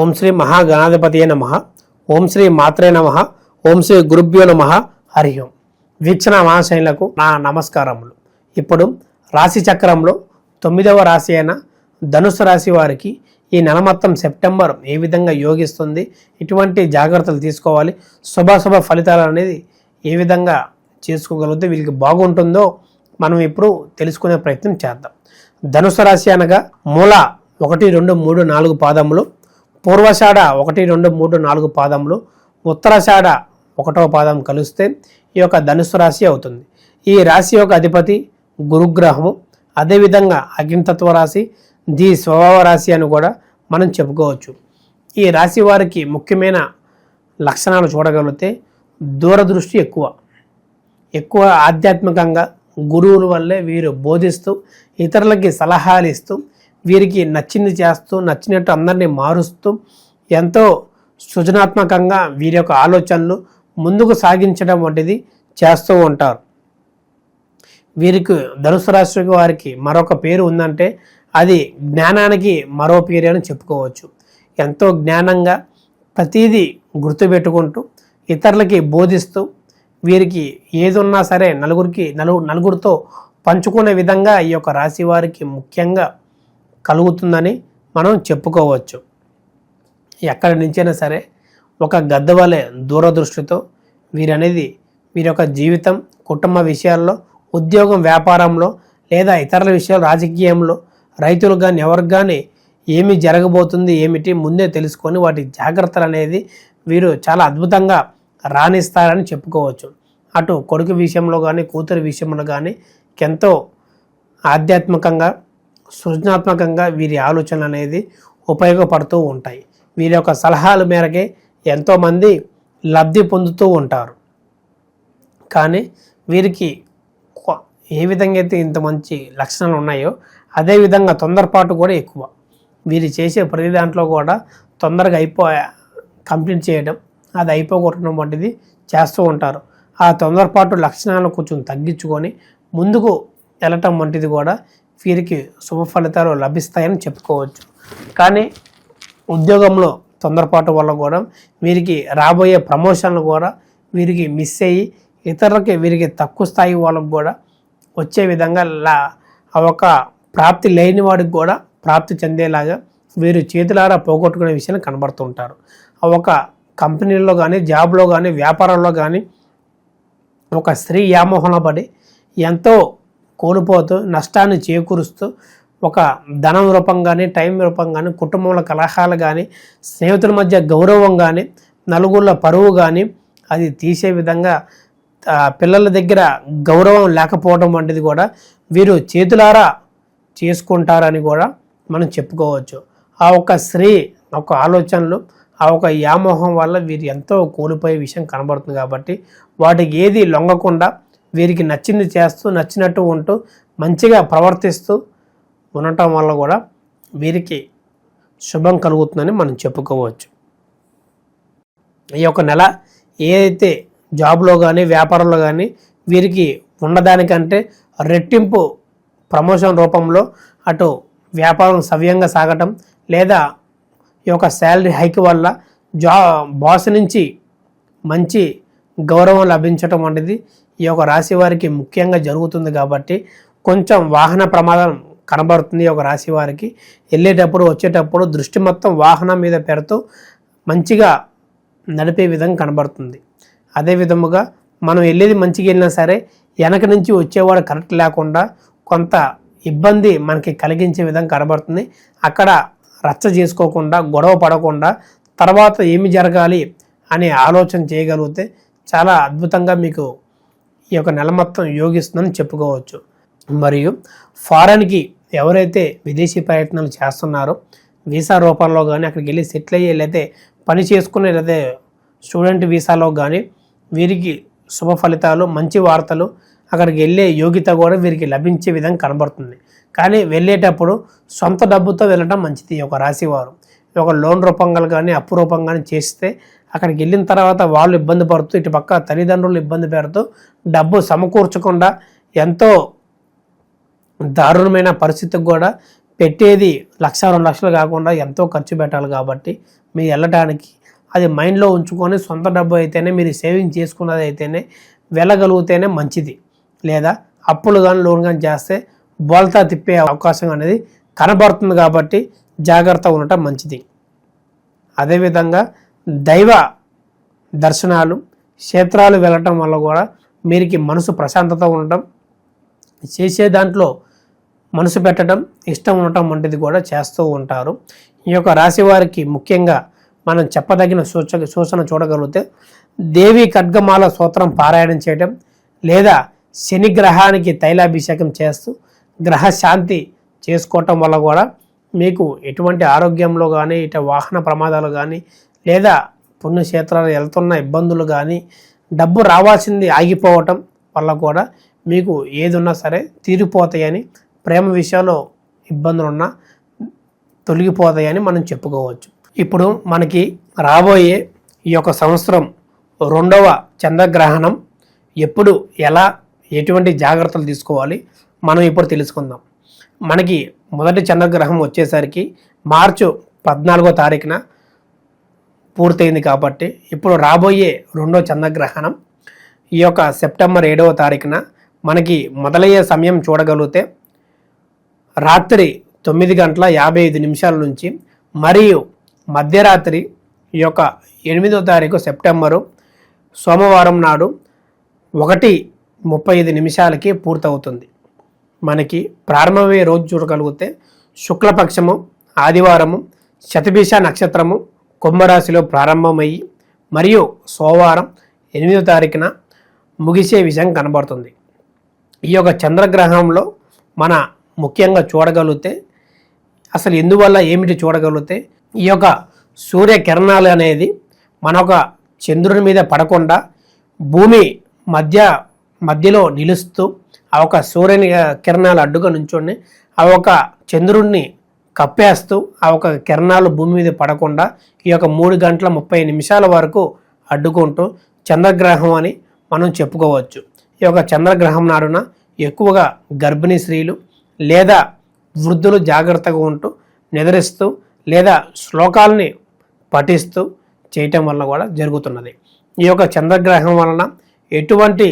ఓం శ్రీ మహాగణాధిపతియే నమః. ఓం శ్రీ మాత్రే నమః. ఓం శ్రీ గురుభ్యో నమః. హరి ఓం. వీక్షణ మహాశైలకు నా నమస్కారములు. ఇప్పుడు రాశి చక్రంలో 9వ రాశి అయిన ధనుసు రాశి వారికి ఈ నెల మొత్తం సెప్టెంబర్ ఏ విధంగా యోగిస్తుంది, ఇటువంటి జాగ్రత్తలు తీసుకోవాలి, శుభ ఫలితాలు అనేది ఏ విధంగా చేసుకోగలిగితే వీళ్ళకి బాగుంటుందో మనం ఇప్పుడు తెలుసుకునే ప్రయత్నం చేద్దాం. ధనుసు రాశి అనగా మూల 1, 2, 3, 4 పాదములు, పూర్వషాఢ 1, 2, 3, 4 పాదములు, ఉత్తరాషాఢ 1వ పాదం కలిస్తే ఈ యొక్క ధనుసు రాశి అవుతుంది. ఈ రాశి యొక్క అధిపతి గురుగ్రహము. అదేవిధంగా అగ్నితత్వ రాశి, ది స్వభావ రాశి అని కూడా మనం చెప్పుకోవచ్చు. ఈ రాశి వారికి ముఖ్యమైన లక్షణాలు చూడగలిగితే దూరదృష్టి ఎక్కువ ఆధ్యాత్మికంగా గురువుల వల్లే వీరు బోధిస్తూ ఇతరులకి సలహాలు ఇస్తూ వీరికి నచ్చింది చేస్తూ నచ్చినట్టు అందరినీ మారుస్తూ ఎంతో సృజనాత్మకంగా వీరి యొక్క ఆలోచనలు ముందుకు సాగించడం వంటిది చేస్తూ ఉంటారు. వీరికి ధనుసు రాశి వారికి మరొక పేరు ఉందంటే అది జ్ఞానానికి మరో పేరు అని చెప్పుకోవచ్చు. ఎంతో జ్ఞానంగా ప్రతీదీ గుర్తుపెట్టుకుంటూ ఇతరులకి బోధిస్తూ వీరికి ఏది ఉన్నా సరే నలుగురితో పంచుకునే విధంగా ఈ యొక్క రాశి వారికి ముఖ్యంగా కలుగుతుందని మనం చెప్పుకోవచ్చు. ఎక్కడి నుంచైనా సరే ఒక గద్ద వలె దూరదృష్టితో వీరి యొక్క జీవితం, కుటుంబ విషయాల్లో, ఉద్యోగం, వ్యాపారంలో లేదా ఇతరుల విషయాలు, రాజకీయంలో, రైతులు కానీ ఎవరికి కానీ ఏమి జరగబోతుంది ఏమిటి ముందే తెలుసుకొని వాటి జాగ్రత్తలు అనేది వీరు చాలా అద్భుతంగా రాణిస్తారని చెప్పుకోవచ్చు. అటు కొడుకు విషయంలో కానీ కూతురు విషయంలో కానీ ఎంతో ఆధ్యాత్మికంగా సృజనాత్మకంగా వీరి ఆలోచనలు అనేది ఉపయోగపడుతూ ఉంటాయి. వీరి యొక్క సలహాల మేరకే ఎంతోమంది లబ్ధి పొందుతూ ఉంటారు. కానీ వీరికి ఏ విధంగా అయితే ఇంత మంచి లక్షణాలు ఉన్నాయో అదేవిధంగా తొందరపాటు కూడా ఎక్కువ. వీరు చేసే ప్రతి దాంట్లో కూడా తొందరగా కంప్లీట్ చేయడం, అది అయిపోగొట్టడం వంటిది చేస్తూ ఉంటారు. ఆ తొందరపాటు లక్షణాలను కొంచెం తగ్గించుకొని ముందుకు వెళ్ళటం వంటిది కూడా వీరికి శుభ ఫలితాలు లభిస్తాయని చెప్పుకోవచ్చు. కానీ ఉద్యోగంలో తొందరపాటు వల్ల కూడా వీరికి రాబోయే ప్రమోషన్లు కూడా వీరికి మిస్ అయ్యి ఇతరులకి వీరికి తక్కువ స్థాయి వాళ్ళకు కూడా వచ్చే విధంగా ఒక ప్రాప్తి లేని వాడికి కూడా ప్రాప్తి చెందేలాగా వీరు చేతులారా పోగొట్టుకునే విషయాన్ని కనబడుతుంటారు. ఒక కంపెనీల్లో కానీ, జాబ్లో కానీ, వ్యాపారంలో కానీ ఒక స్త్రీ వ్యామోహంలో పడి ఎంతో కోల్పోతూ నష్టాన్ని చేకూరుస్తూ ఒక ధనం రూపం కానీ, టైం రూపం కానీ, కుటుంబంలో కలహాలు కానీ, స్నేహితుల మధ్య గౌరవం కానీ, నలుగురిలో పరువు కానీ అది తీసే విధంగా పిల్లల దగ్గర గౌరవం లేకపోవడం వంటిది కూడా వీరు చేతులారా చేసుకుంటారని కూడా మనం చెప్పుకోవచ్చు. ఆ ఒక స్త్రీ ఒక ఆలోచనలు, ఆ ఒక వ్యామోహం వల్ల వీరు ఎంతో కోల్పోయే విషయం కనబడుతుంది. కాబట్టి వాటికి ఏది లొంగకుండా వీరికి నచ్చింది చేస్తూ నచ్చినట్టు ఉంటూ మంచిగా ప్రవర్తిస్తూ ఉండటం వల్ల కూడా వీరికి శుభం కలుగుతుందని మనం చెప్పుకోవచ్చు. ఈ యొక్క నెల ఏదైతే జాబ్లో కానీ, వ్యాపారంలో కానీ వీరికి ఉన్నదానికంటే రెట్టింపు ప్రమోషన్ రూపంలో అటు వ్యాపారం సవ్యంగా సాగటం లేదా ఈ యొక్క శాలరీ హైక్ వల్ల బాస్ నుంచి మంచి గౌరవం లభించటం వంటిది ఈ యొక్క రాశి వారికి ముఖ్యంగా జరుగుతుంది. కాబట్టి కొంచెం వాహన ప్రమాదం కనబడుతుంది. ఈ యొక్క రాశి వారికి వెళ్ళేటప్పుడు వచ్చేటప్పుడు దృష్టి మొత్తం వాహనం మీద పెడుతూ మంచిగా నడిపే విధంగా కనబడుతుంది. అదే విధముగా మనం వెళ్ళేది మంచిగా వెళ్ళినా సరే వెనక నుంచి వచ్చేవాడు కరెక్ట్ లేకుండా కొంత ఇబ్బంది మనకి కలిగించే విధంగా కనబడుతుంది. అక్కడ రచ్చ చేసుకోకుండా, గొడవ పడకుండా తర్వాత ఏమి జరగాలి అనే ఆలోచన చేయగలిగితే చాలా అద్భుతంగా మీకు ఈ యొక్క నెల మొత్తం యోగిస్తుందని చెప్పుకోవచ్చు. మరియు ఫారెన్కి ఎవరైతే విదేశీ ప్రయత్నాలు చేస్తున్నారో వీసా రూపంలో కానీ అక్కడికి వెళ్ళి సెటిల్ అయ్యి లేకపోతే పని చేసుకునే లేదా స్టూడెంట్ వీసాలో కానీ వీరికి శుభ ఫలితాలు, మంచి వార్తలు, అక్కడికి వెళ్ళే యోగ్యత కూడా వీరికి లభించే విధంగా కనబడుతుంది. కానీ వెళ్ళేటప్పుడు సొంత డబ్బుతో వెళ్ళడం మంచిది. ఈ యొక్క రాశివారు ఒక లోన్ రూపంగా కానీ అప్పు రూపంగా చేస్తే అక్కడికి వెళ్ళిన తర్వాత వాళ్ళు ఇబ్బంది పడుతూ ఇటు పక్క తల్లిదండ్రులు ఇబ్బంది పెడుతూ డబ్బు సమకూర్చకుండా ఎంతో దారుణమైన పరిస్థితికి కూడా పెట్టేది 1,00,000, 2 లక్షలు కాకుండా ఎంతో ఖర్చు పెట్టాలి. కాబట్టి మీరు వెళ్ళటానికి అది మైండ్లో ఉంచుకొని సొంత డబ్బు అయితేనే మీరు సేవింగ్ చేసుకున్నది అయితేనే వెళ్ళగలిగితేనే మంచిది. లేదా అప్పులు కానీ లోన్ కానీ చేస్తే బోల్తా తిప్పే అవకాశం అనేది కనబడుతుంది. కాబట్టి జాగ్రత్తగా ఉండటం మంచిది. అదేవిధంగా దైవ దర్శనాలు క్షేత్రాలు వెళ్ళటం వల్ల కూడా మీరికి మనసు ప్రశాంతత ఉండటం, చేసే దాంట్లో మనసు పెట్టడం, ఇష్టం ఉండటం వంటిది కూడా చేస్తూ ఉంటారు. ఈ యొక్క రాశి వారికి ముఖ్యంగా మనం చెప్పదగిన సూచన చూడగలిగితే దేవి ఖడ్గమాల స్తోత్రం పారాయణం చేయడం, లేదా శని గ్రహానికి తైలాభిషేకం చేస్తూ గ్రహ శాంతి చేసుకోవటం వల్ల కూడా మీకు ఎటువంటి ఆరోగ్యంలో కానీ ఇటు వాహన ప్రమాదాలు కానీ లేదా పుణ్యక్షేత్రాలు వెళ్తున్న ఇబ్బందులు కానీ డబ్బు రావాల్సింది ఆగిపోవటం వల్ల కూడా మీకు ఏదున్నా సరే తీరిపోతాయని, ప్రేమ విషయంలో ఇబ్బందులున్నా తొలగిపోతాయని మనం చెప్పుకోవచ్చు. ఇప్పుడు మనకి రాబోయే ఈ యొక్క సంవత్సరం 2వ చంద్రగ్రహణం ఎప్పుడు, ఎలా, ఎటువంటి జాగ్రత్తలు తీసుకోవాలి మనం ఇప్పుడు తెలుసుకుందాం. మనకి మొదటి చంద్రగ్రహం వచ్చేసరికి మార్చి 14వ తారీఖున పూర్తయింది. కాబట్టి ఇప్పుడు రాబోయే 2వ చంద్రగ్రహణం ఈ యొక్క సెప్టెంబర్ 7వ తారీఖున మనకి మొదలయ్యే సమయం చూడగలిగితే రాత్రి 9:55 నుంచి మరియు మధ్యరాత్రి ఈ యొక్క 8వ తారీఖు సెప్టెంబరు సోమవారం నాడు 1:35 పూర్తవుతుంది. మనకి ప్రారంభమయ్యే రోజు చూడగలిగితే శుక్లపక్షము ఆదివారము, శతభిష నక్షత్రము కుంభరాశిలో ప్రారంభమయ్యి మరియు సోమవారం 8వ తారీఖున ముగిసే విషయం కనబడుతుంది. ఈ యొక్క చంద్రగ్రహంలో మన ముఖ్యంగా చూడగలిగితే అసలు ఎందువల్ల ఏమిటి చూడగలిగితే ఈ యొక్క సూర్యకిరణాలు అనేది మన ఒక చంద్రుని మీద పడకుండా భూమి మధ్యలో నిలుస్తూ ఆ ఒక సూర్యుని కిరణాలు అడ్డుగా నుంచొని ఆ ఒక చంద్రుడిని కప్పేస్తూ ఆ ఒక కిరణాలు భూమి మీద పడకుండా ఈ యొక్క 3:30 వరకు అడ్డుకుంటూ చంద్రగ్రహం అని మనం చెప్పుకోవచ్చు. ఈ యొక్క చంద్రగ్రహం నాడున ఎక్కువగా గర్భిణీ స్త్రీలు లేదా వృద్ధులు జాగ్రత్తగా ఉంటూ నిద్రిస్తూ లేదా శ్లోకాలని పఠిస్తూ చేయటం వల్ల కూడా జరుగుతున్నది. ఈ యొక్క చంద్రగ్రహం వలన ఎటువంటి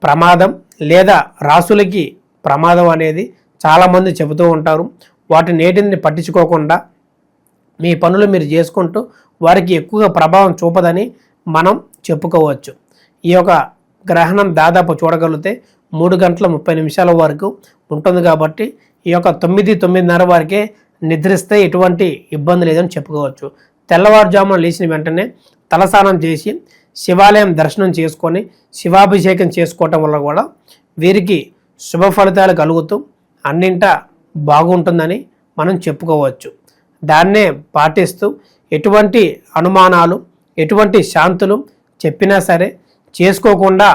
ప్రమాదం లేదా రాసులకి ప్రమాదం అనేది చాలామంది చెబుతూ ఉంటారు. వాటి నేటిని పట్టించుకోకుండా మీ పనులు మీరు చేసుకుంటూ వారికి ఎక్కువగా ప్రభావం చూపదని మనం చెప్పుకోవచ్చు. ఈ యొక్క గ్రహణం దాదాపు చూడగలిగితే 3:30 వరకు ఉంటుంది. కాబట్టి ఈ యొక్క 9:30 వరకే నిద్రిస్తే ఎటువంటి ఇబ్బంది లేదని చెప్పుకోవచ్చు. తెల్లవారుజామున లేచిన వెంటనే తలస్నానం చేసి శివాలయం దర్శనం చేసుకొని శివాభిషేకం చేసుకోవటం వల్ల కూడా వీరికి శుభ ఫలితాలు కలుగుతూ అన్నింటా బాగుంటుందని మనం చెప్పుకోవచ్చు. దాన్నే పాటిస్తూ ఎటువంటి అనుమానాలు, ఎటువంటి శాంతులు చెప్పినా సరే చేసుకోకుండా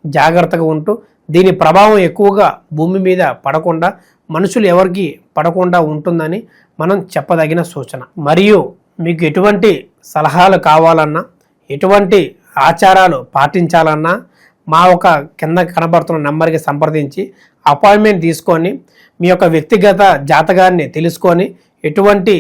జాగ్రత్తగా ఉంటూ దీని ప్రభావం ఎక్కువగా భూమి మీద పడకుండా మనుషులు ఎవరికి పడకుండా ఉంటుందని మనం చెప్పదగిన సూచన. మరియు మీకు ఎటువంటి సలహాలు కావాలన్నా, ఎటువంటి ఆచారాలు పాటించాలన్నా మా ఒక కింద కనబడుతున్న నెంబర్కి సంప్రదించి అపాయింట్మెంట్ తీసుకొని మీ యొక్క వ్యక్తిగత జాతకాన్ని తెలుసుకొని ఎటువంటి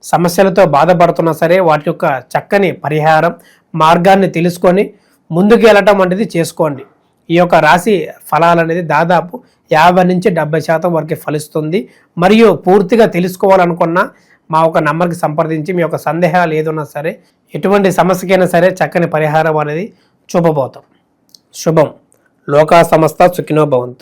సమస్యలతో బాధపడుతున్నా సరే వాటి యొక్క చక్కని పరిహారం మార్గాన్ని తెలుసుకొని ముందుకు వెళ్ళటం వంటిది చేసుకోండి. ఈ యొక్క రాశి ఫలాలు అనేది దాదాపు 50 నుంచి 70% వరకు ఫలిస్తుంది. మరియు పూర్తిగా తెలుసుకోవాలనుకున్నా మా ఒక నంబర్కి సంప్రదించి మీ యొక్క సందేహాలు ఏదైనా సరే ఎటువంటి సమస్యకైనా సరే చక్కని పరిహారం అనేది చూపబోతాం. శుభం. లోకా సమస్త సుఖినో భవంతు.